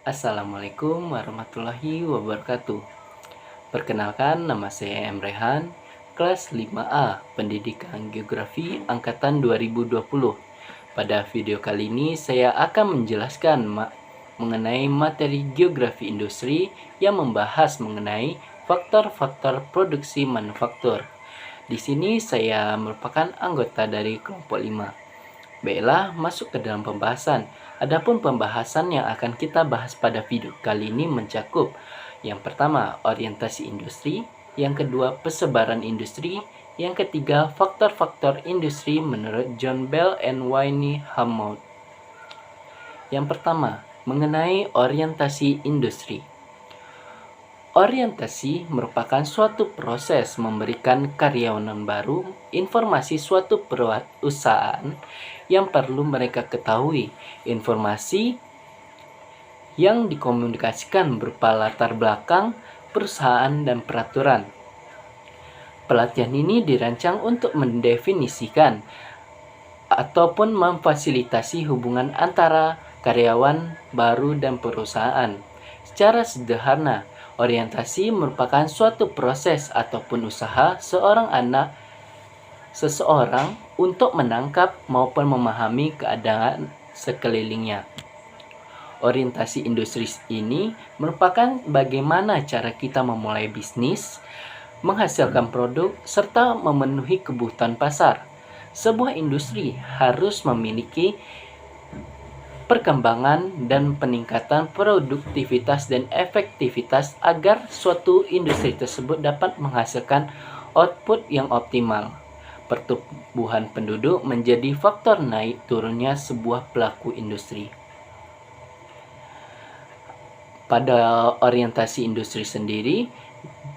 Assalamualaikum warahmatullahi wabarakatuh. Perkenalkan, nama saya Emrehan, kelas 5A, Pendidikan Geografi Angkatan 2020. Pada video kali ini saya akan menjelaskan mengenai materi geografi industri yang membahas mengenai faktor-faktor produksi manufaktur. Di sini saya merupakan anggota dari kelompok 5. Baiklah, masuk ke dalam pembahasan. Adapun pembahasan yang akan kita bahas pada video kali ini mencakup yang pertama, orientasi industri, yang kedua, persebaran industri, yang ketiga, faktor-faktor industri menurut John Bell and Wayne Hammond. Yang pertama, mengenai orientasi industri. Orientasi merupakan suatu proses memberikan karyawan baru informasi suatu perusahaan yang perlu mereka ketahui. Informasi yang dikomunikasikan berupa latar belakang perusahaan dan peraturan. Pelatihan ini dirancang untuk mendefinisikan ataupun memfasilitasi hubungan antara karyawan baru dan perusahaan. Secara sederhana, orientasi merupakan suatu proses ataupun usaha seseorang untuk menangkap maupun memahami keadaan sekelilingnya. Orientasi industri ini merupakan bagaimana cara kita memulai bisnis, menghasilkan produk, serta memenuhi kebutuhan pasar. Sebuah industri harus memiliki perkembangan dan peningkatan produktivitas dan efektivitas agar suatu industri tersebut dapat menghasilkan output yang optimal. Pertumbuhan penduduk menjadi faktor naik turunnya sebuah pelaku industri. Pada orientasi industri sendiri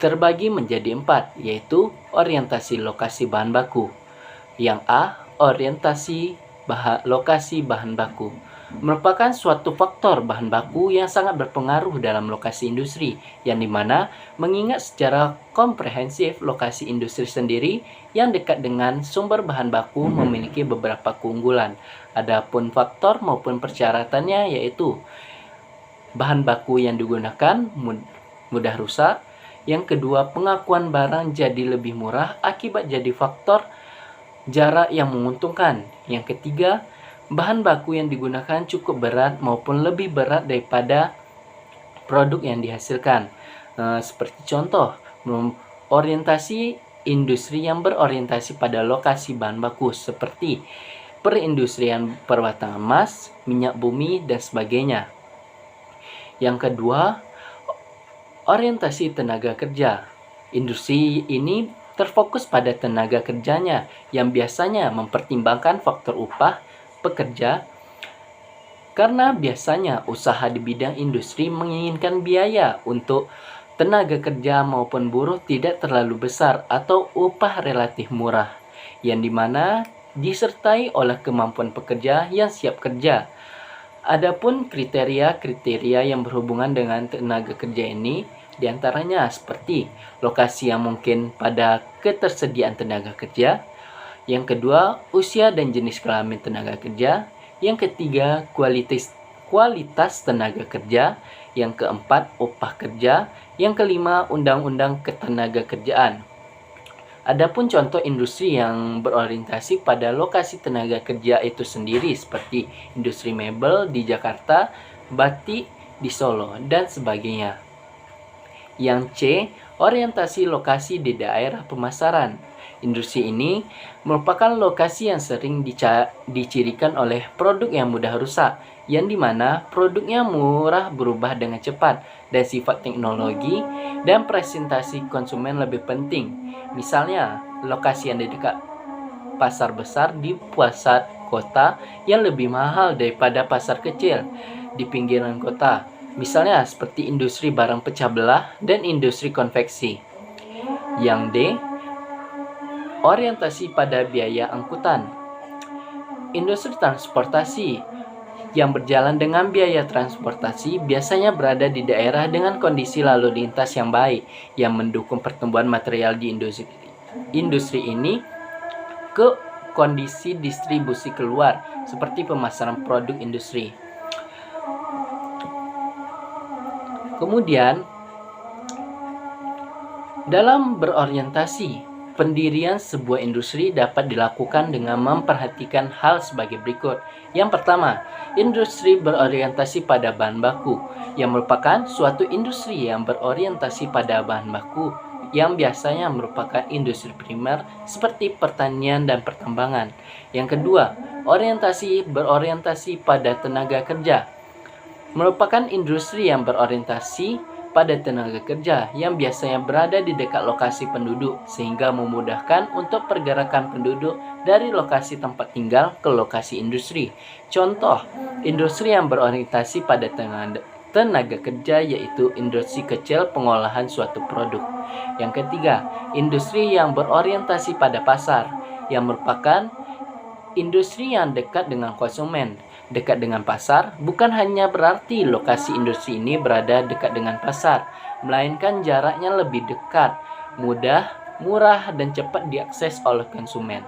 terbagi menjadi 4, yaitu orientasi lokasi bahan baku. Yang A, orientasi lokasi bahan baku merupakan suatu faktor bahan baku yang sangat berpengaruh dalam lokasi industri, yang dimana mengingat secara komprehensif lokasi industri sendiri yang dekat dengan sumber bahan baku memiliki beberapa keunggulan. Adapun faktor maupun persyaratannya yaitu bahan baku yang digunakan mudah rusak. Yang kedua, pengakuan barang jadi lebih murah akibat jadi faktor jarak yang menguntungkan. Yang ketiga, bahan baku yang digunakan cukup berat maupun lebih berat daripada produk yang dihasilkan. Seperti contoh, orientasi industri yang berorientasi pada lokasi bahan baku seperti perindustrian perwatan emas, minyak bumi, dan sebagainya. Yang kedua, orientasi tenaga kerja. Industri ini terfokus pada tenaga kerjanya yang biasanya mempertimbangkan faktor upah pekerja, karena biasanya usaha di bidang industri menginginkan biaya untuk tenaga kerja maupun buruh tidak terlalu besar atau upah relatif murah, yang dimana disertai oleh kemampuan pekerja yang siap kerja. Adapun kriteria-kriteria yang berhubungan dengan tenaga kerja ini diantaranya seperti lokasi yang mungkin pada ketersediaan tenaga kerja. Yang kedua, usia dan jenis kelamin tenaga kerja. Yang ketiga, kualitas tenaga kerja. Yang keempat, upah kerja. Yang kelima, undang-undang ketenaga kerjaan. Adapun contoh industri yang berorientasi pada lokasi tenaga kerja itu sendiri seperti industri mebel di Jakarta, batik di Solo, dan sebagainya. Yang C, orientasi lokasi di daerah pemasaran. Industri ini merupakan lokasi yang sering dicirikan oleh produk yang mudah rusak, yang dimana produknya murah berubah dengan cepat, dan sifat teknologi dan presentasi konsumen lebih penting. Misalnya, lokasi yang di dekat pasar besar di pusat kota yang lebih mahal daripada pasar kecil di pinggiran kota. Misalnya seperti industri barang pecah belah dan industri konveksi. Yang D, orientasi pada biaya angkutan. Industri transportasi yang berjalan dengan biaya transportasi biasanya berada di daerah dengan kondisi lalu lintas yang baik, yang mendukung pertumbuhan material di industri ini ke kondisi distribusi keluar, seperti pemasaran produk industri. Kemudian, dalam berorientasi, pendirian sebuah industri dapat dilakukan dengan memperhatikan hal sebagai berikut. Yang pertama, industri berorientasi pada bahan baku, yang merupakan suatu industri yang berorientasi pada bahan baku, yang biasanya merupakan industri primer seperti pertanian dan pertambangan. Yang kedua, berorientasi pada tenaga kerja, merupakan industri yang berorientasi pada tenaga kerja yang biasanya berada di dekat lokasi penduduk sehingga memudahkan untuk pergerakan penduduk dari lokasi tempat tinggal ke lokasi industri. Contoh, industri yang berorientasi pada tenaga kerja yaitu industri kecil pengolahan suatu produk. Yang ketiga, industri yang berorientasi pada pasar, yang merupakan industri yang dekat dengan konsumen. Dekat dengan pasar bukan hanya berarti lokasi industri ini berada dekat dengan pasar, melainkan jaraknya lebih dekat, mudah, murah, dan cepat diakses oleh konsumen.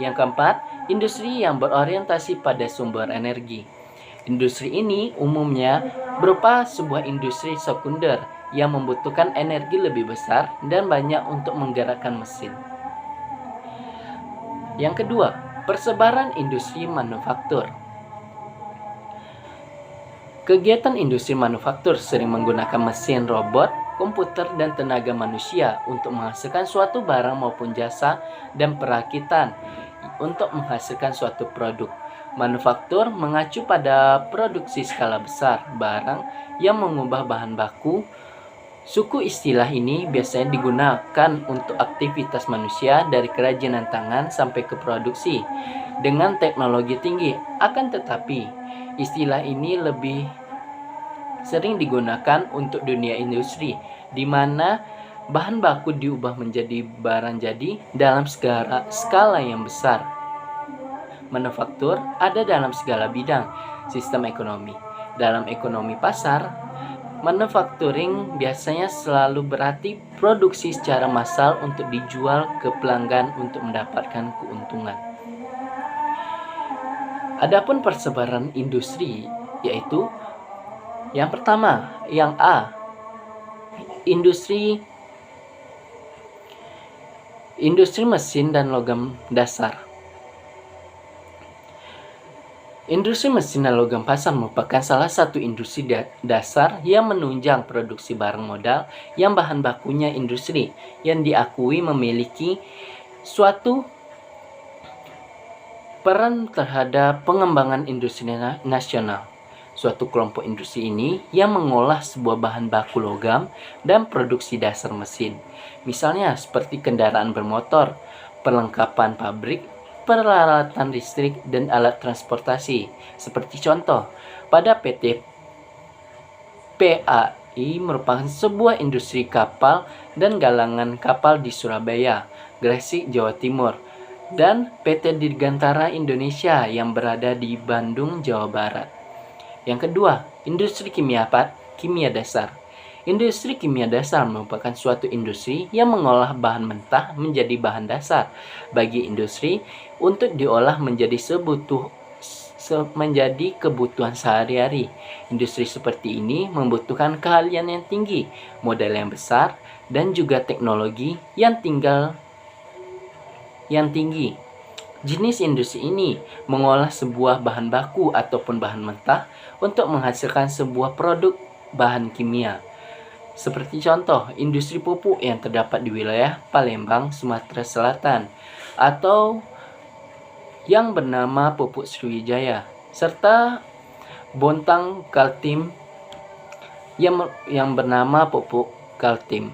Yang keempat, industri yang berorientasi pada sumber energi. Industri ini umumnya berupa sebuah industri sekunder yang membutuhkan energi lebih besar dan banyak untuk menggerakkan mesin. Yang kedua, persebaran industri manufaktur. Kegiatan industri manufaktur sering menggunakan mesin, robot, komputer, dan tenaga manusia untuk menghasilkan suatu barang maupun jasa dan perakitan untuk menghasilkan suatu produk. Manufaktur mengacu pada produksi skala besar barang yang mengubah bahan baku. Suku istilah ini biasanya digunakan untuk aktivitas manusia dari kerajinan tangan sampai ke produksi dengan teknologi tinggi. Akan tetapi, istilah ini lebih sering digunakan untuk dunia industri, di mana bahan baku diubah menjadi barang jadi dalam skala yang besar. Manufaktur ada dalam segala bidang sistem ekonomi. Dalam ekonomi pasar, manufacturing biasanya selalu berarti produksi secara massal untuk dijual ke pelanggan untuk mendapatkan keuntungan. Adapun persebaran industri yaitu yang pertama, yang A, industri mesin dan logam dasar. Industri mesin dan logam pasar merupakan salah satu industri dasar yang menunjang produksi barang modal yang bahan bakunya industri yang diakui memiliki suatu peran terhadap pengembangan industri nasional. Suatu kelompok industri ini yang mengolah sebuah bahan baku logam dan produksi dasar mesin. Misalnya seperti kendaraan bermotor, perlengkapan pabrik, peralatan listrik, dan alat transportasi. Seperti contoh, pada PT PAI merupakan sebuah industri kapal dan galangan kapal di Surabaya, Gresik, Jawa Timur, dan PT Dirgantara Indonesia yang berada di Bandung, Jawa Barat. Yang kedua, industri kimia dasar. Industri kimia dasar merupakan suatu industri yang mengolah bahan mentah menjadi bahan dasar bagi industri untuk diolah menjadi kebutuhan sehari-hari. Industri seperti ini membutuhkan keahlian yang tinggi, modal yang besar, dan juga teknologi yang tinggi. Jenis industri ini mengolah sebuah bahan baku ataupun bahan mentah untuk menghasilkan sebuah produk bahan kimia. Seperti contoh, industri pupuk yang terdapat di wilayah Palembang, Sumatera Selatan, atau yang bernama Pupuk Sriwijaya, serta Bontang Kaltim yang bernama Pupuk Kaltim.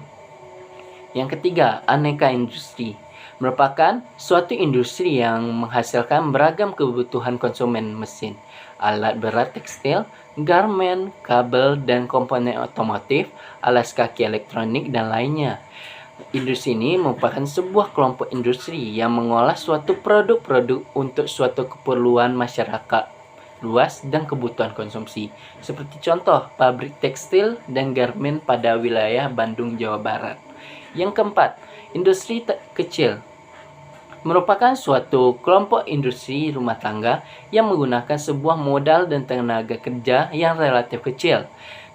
Yang ketiga, aneka industri. Merupakan suatu industri yang menghasilkan beragam kebutuhan konsumen mesin, alat berat tekstil, garmen, kabel, dan komponen otomotif, alas kaki elektronik, dan lainnya. Industri ini merupakan sebuah kelompok industri yang mengolah suatu produk-produk untuk suatu keperluan masyarakat luas dan kebutuhan konsumsi. Seperti contoh, pabrik tekstil dan garmen pada wilayah Bandung, Jawa Barat. Yang keempat, industri kecil. Merupakan suatu kelompok industri rumah tangga yang menggunakan sebuah modal dan tenaga kerja yang relatif kecil.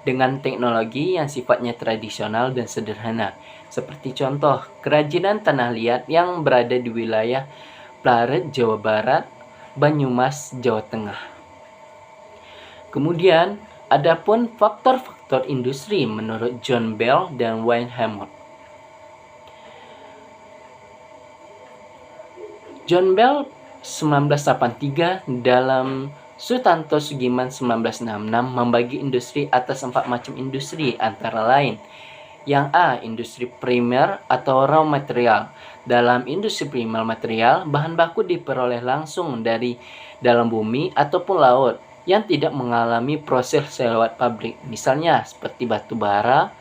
dengan teknologi yang sifatnya tradisional dan sederhana. Seperti contoh, kerajinan tanah liat yang berada di wilayah Plaret, Jawa Barat, Banyumas, Jawa Tengah. Kemudian, adapun faktor-faktor industri menurut John Bell dan Wayne Hammond. John Bell 1983 dalam Sutanto Sugiman 1966 membagi industri atas 4 macam industri antara lain. Yang A. Industri primer atau raw material. Dalam industri primer material, bahan baku diperoleh langsung dari dalam bumi ataupun laut yang tidak mengalami proses lewat pabrik. Misalnya seperti batu bara,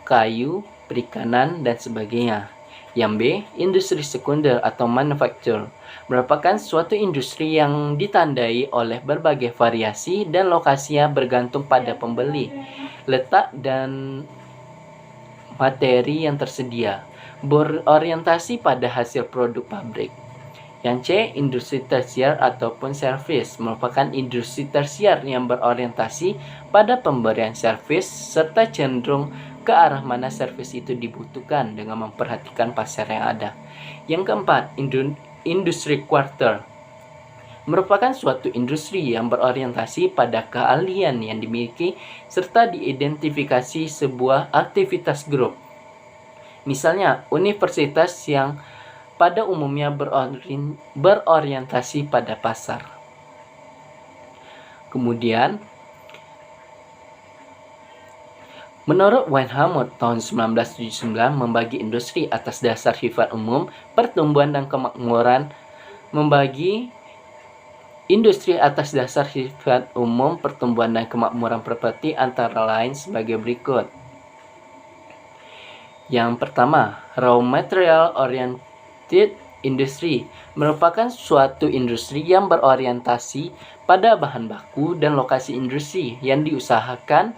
kayu, perikanan, dan sebagainya. Yang B. Industri sekunder atau manufacture merupakan suatu industri yang ditandai oleh berbagai variasi dan lokasinya bergantung pada pembeli, letak dan materi yang tersedia, berorientasi pada hasil produk pabrik. Yang C. Industri tersier ataupun service merupakan industri tersier yang berorientasi pada pemberian servis serta cenderung ke arah mana servis itu dibutuhkan dengan memperhatikan pasar yang ada. Yang keempat, industri quarter merupakan suatu industri yang berorientasi pada keahlian yang dimiliki serta diidentifikasi sebuah aktivitas grup. Misalnya, universitas yang pada umumnya berorientasi pada pasar. Kemudian, menurut Wayne Hammond tahun 1979 membagi industri atas dasar sifat umum, pertumbuhan dan kemakmuran. Membagi industri atas dasar sifat umum, pertumbuhan dan kemakmuran properti antara lain sebagai berikut. Yang pertama, raw material oriented industry merupakan suatu industri yang berorientasi pada bahan baku dan lokasi industri yang diusahakan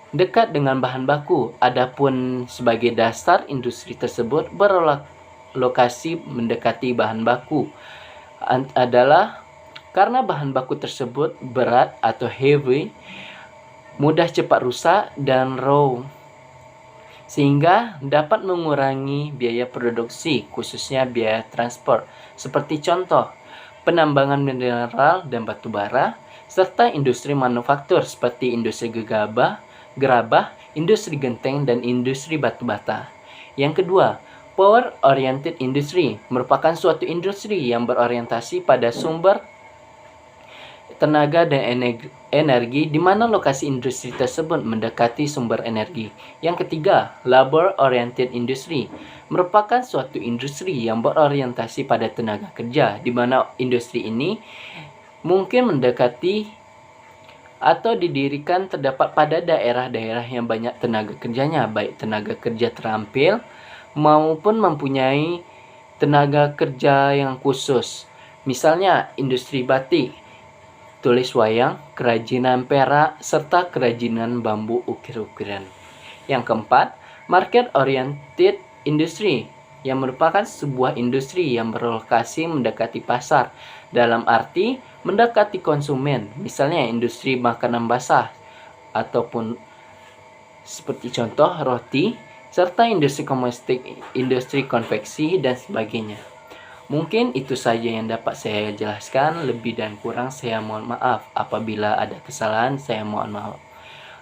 dekat dengan bahan baku. Adapun sebagai dasar industri tersebut berlokasi mendekati bahan baku adalah karena bahan baku tersebut berat atau heavy, mudah cepat rusak dan raw, sehingga dapat mengurangi biaya produksi, khususnya biaya transport. Seperti contoh, penambangan mineral dan batu bara, serta industri manufaktur seperti industri gerabah, industri genteng, dan industri batu bata. Yang kedua, power oriented industry merupakan suatu industri yang berorientasi pada sumber tenaga dan energi di mana lokasi industri tersebut mendekati sumber energi. Yang ketiga, labor oriented industry merupakan suatu industri yang berorientasi pada tenaga kerja di mana industri ini mungkin mendekati atau didirikan terdapat pada daerah-daerah yang banyak tenaga kerjanya, baik tenaga kerja terampil maupun mempunyai tenaga kerja yang khusus. Misalnya industri batik, tulis wayang, kerajinan perak, serta kerajinan bambu ukir-ukiran. Yang keempat, market oriented industry yang merupakan sebuah industri yang berlokasi mendekati pasar dalam arti mendekati konsumen. Misalnya industri makanan basah ataupun seperti contoh roti, serta industri komestik, industri konveksi, dan sebagainya. Mungkin itu saja yang dapat saya jelaskan. Lebih dan kurang saya mohon maaf. Apabila ada kesalahan, saya mohon maaf.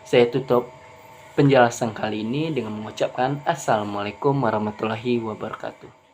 Saya tutup penjelasan kali ini dengan mengucapkan Assalamualaikum warahmatullahi wabarakatuh.